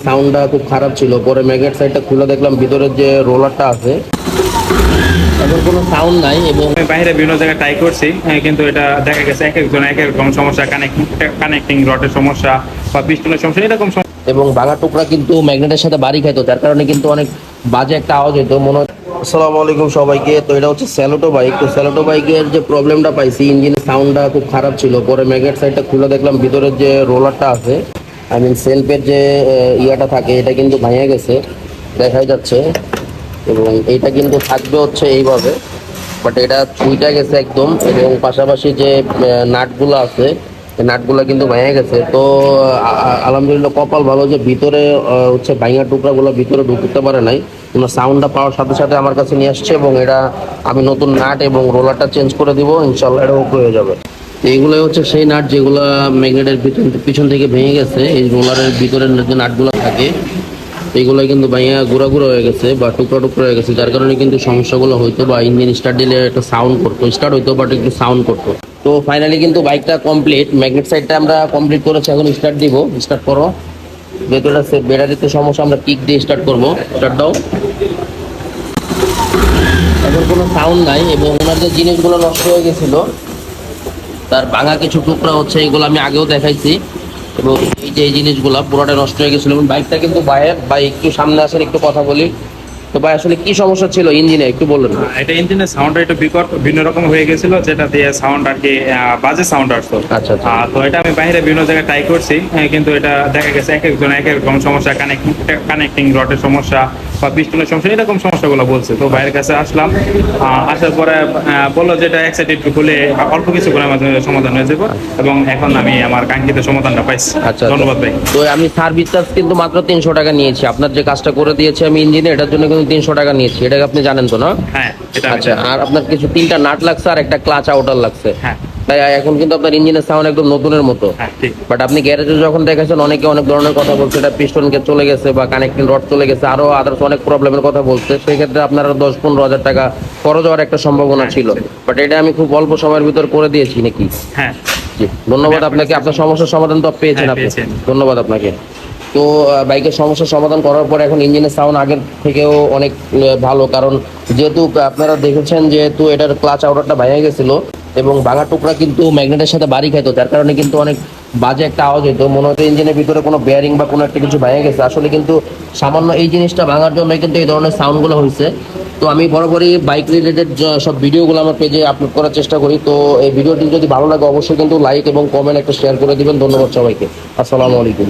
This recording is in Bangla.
সাউন্ডটা খুব খারাপ ছিল, পরে ম্যাগনেট সাইডটা খুলে দেখলাম ভিতরের যে রোলারটা আছে এখন কোনো সাউন্ড নাই। এবং আমি বাইরে বিভিন্ন জায়গায় ট্রাই করছি, কিন্তু এটা দেখা গেছে এক একজন এক এক রকম সমস্যা, কানেক্টিং রডের সমস্যা বা পিস্টনের সমস্যা এরকম সমস্যা। এবং ভাঙা টুকরা কিন্তু ম্যাগনেটের সাথে বাড়ি খাইতো, যার কারণে কিন্তু অনেক বাজে একটা আওয়াজ হইতো মনে হয়। আসসালামু আলাইকুম সবাইকে। তো এটা হচ্ছে স্যালোটো বাইক। তো স্যালোটো বাইকের যে প্রবলেমটা পাইছি, ইঞ্জিনের সাউন্ডটা খুব খারাপ ছিল, পরে ম্যাগনেট সাইডটা খুলে দেখলাম ভিতরের যে রোলারটা আছে, আই মিন সেলফের যে ইয়াটা থাকে, এটা কিন্তু ভেঙে গেছে, দেখাই যাচ্ছে। এবং এইটা কিন্তু থাকবে হচ্ছে এইভাবে, বাট এটা ছুঁইটা গেছে একদম। এবং পাশাপাশি যে নাটগুলো আছে, নাটগুলো কিন্তু ভেঙে গেছে। তো আলহামদুলিল্লাহ কপাল ভালো যে ভিতরে হচ্ছে ভাঙা টুকরাগুলো ভিতরে ঢুকতে পারে নাই। সাউন্ডটা পাওয়ার সাথে সাথে আমার কাছে নিয়ে আসছে, এবং এটা আমি নতুন নাট এবং রোলারটা চেঞ্জ করে দিব, ইনশাল্লাহ এটা ওকে হয়ে যাবে। তো এইগুলোই হচ্ছে সেই নাট যেগুলো ম্যাগনেটের পিছন থেকে ভেঙে গেছে। এই রোলারের ভিতরের যে নাটগুলো থাকে এইগুলো কিন্তু ভাইয়া গুঁড়া গুঁড়া হয়ে গেছে বা টুকরা টুকরা হয়ে গেছে, যার কারণে কিন্তু সমস্যাগুলো হইতো, বা ইঞ্জিন স্টার্ট দিলে একটা সাউন্ড করতো, স্টার্ট হইতো বাট একটু সাউন্ড করতো। তো ফাইনালি কিন্তু বাইকটা কমপ্লিট, ম্যাগনেট সাইডটা আমরা কমপ্লিট করেছি। এখন স্টার্ট দিব, স্টার্ট করো। যেহেতু এটা ব্যাটারিতে সমস্যা, আমরা কিক দিয়ে স্টার্ট করবো। স্টার্ট দাও। এখন কোনো সাউন্ড নাই। এবং ওনার যে জিনিসগুলো নষ্ট হয়ে গেছিলো, তার ভাঙা কিছু টুকরা হচ্ছে, এগুলো আমি আগেও দেখাইছি। এবং এই যে এই জিনিসগুলো পুরোটা নষ্ট হয়ে গেছিলো। এবং বাইকটা কিন্তু ভাই একটু সামনে আসেন, একটু কথা বলি। তো ভাই আসলে কি সমস্যা ছিল ইঞ্জিনে একটু বললেন? এটা ইঞ্জিনের সাউন্ডটা একটু ভিন্ন রকম হয়ে গেছিল, যেটা দিয়ে সাউন্ড আর কি বাজে সাউন্ড আসতো। আচ্ছা আচ্ছা। তো এটা আমি বাইরে বিভিন্ন জায়গায় ট্রাই করছি, কিন্তু এটা দেখা গেছে এক একজন এক এক রকম সমস্যা, কানেক্টিং রডের সমস্যা বা পিস্টনের সমস্যা এরকম সমস্যাগুলো বলছে। তো বাইরের কাছে আসলাম, আসার পরে বললো যে এটা এক সাইড একটু খুলে অল্প কিছু করে আমাদের সমাধান হয়ে যাবে, এবং এখন আমি আমার কাঙ্ক্ষিত সমাধানটা পাইছি। আচ্ছা, ধন্যবাদ ভাই। তো আমি সার্ভিস চার্জ কিন্তু মাত্র 300 টাকা নিয়েছি। আপনার যে কাজটা করে দিয়েছি আমি ইঞ্জিনে, এটার জন্য কিন্তু 300 টাকা নিয়েছি। এটাকে আপনি জানেন তো না? হ্যাঁ, এটা আচ্ছা। আর আপনার কিছু 3টা নাট লাগছে আর একটা ক্লাচ আউটার লাগছে। হ্যাঁ। তাই এখন কিন্তু আপনার ইঞ্জিনের সাউন্ড একদম নতুনের মতো। হ্যাঁ, ঠিক। বাট আপনি গ্যারেজে যখন দেখেছেন, অনেকে অনেক ধরনের কথা বলছে, এটা পিস্টনকে চলে গেছে বা কানেক্টিং রড চলে গেছে, আরো আদার্স অনেক প্রবলেমের কথা বলছে। সেই ক্ষেত্রে আপনার 10-15 হাজার টাকা খরচ হওয়ার একটা সম্ভাবনা ছিল। বাট এটা আমি খুব অল্প সময়ের ভিতর করে দিয়েছি নাকি? হ্যাঁ। জি, ধন্যবাদ আপনাকে। আপনার সমস্যার সমাধান তো পেয়েছেন আপনি, ধন্যবাদ আপনাকে। তো বাইকের সমস্যার সমাধান করার পর এখন ইঞ্জিনের সাউন্ড আগের থেকেও অনেক ভালো, কারণ যেহেতু আপনারা দেখেছেন যেহেতু এটার ক্লাচ আউটারটা ভেঙে গেছিল, এবং ভাঙা টুকরা কিন্তু ম্যাগনেটের সাথে বাড়ি খাইতো, যার কারণে কিন্তু অনেক বাজে একটা আওয়াজ হইতো, মনে হতো ইঞ্জিনের ভিতরে কোনো বেয়ারিং বা কোনো একটা কিছু ভেঙে গেছে। আসলে কিন্তু সামান্য এই জিনিসটা ভাঙার জন্য কিন্তু এই ধরনের সাউন্ডগুলো হয়েছে। তো আমি বরাবরই বাইক রিলেটেড সব ভিডিওগুলো আমার পেজে আপলোড করার চেষ্টা করি। তো এই ভিডিওটি যদি ভালো লাগে অবশ্যই কিন্তু লাইক এবং কমেন্ট একটা শেয়ার করে দিবেন। ধন্যবাদ সবাইকে। আসসালামু আলাইকুম।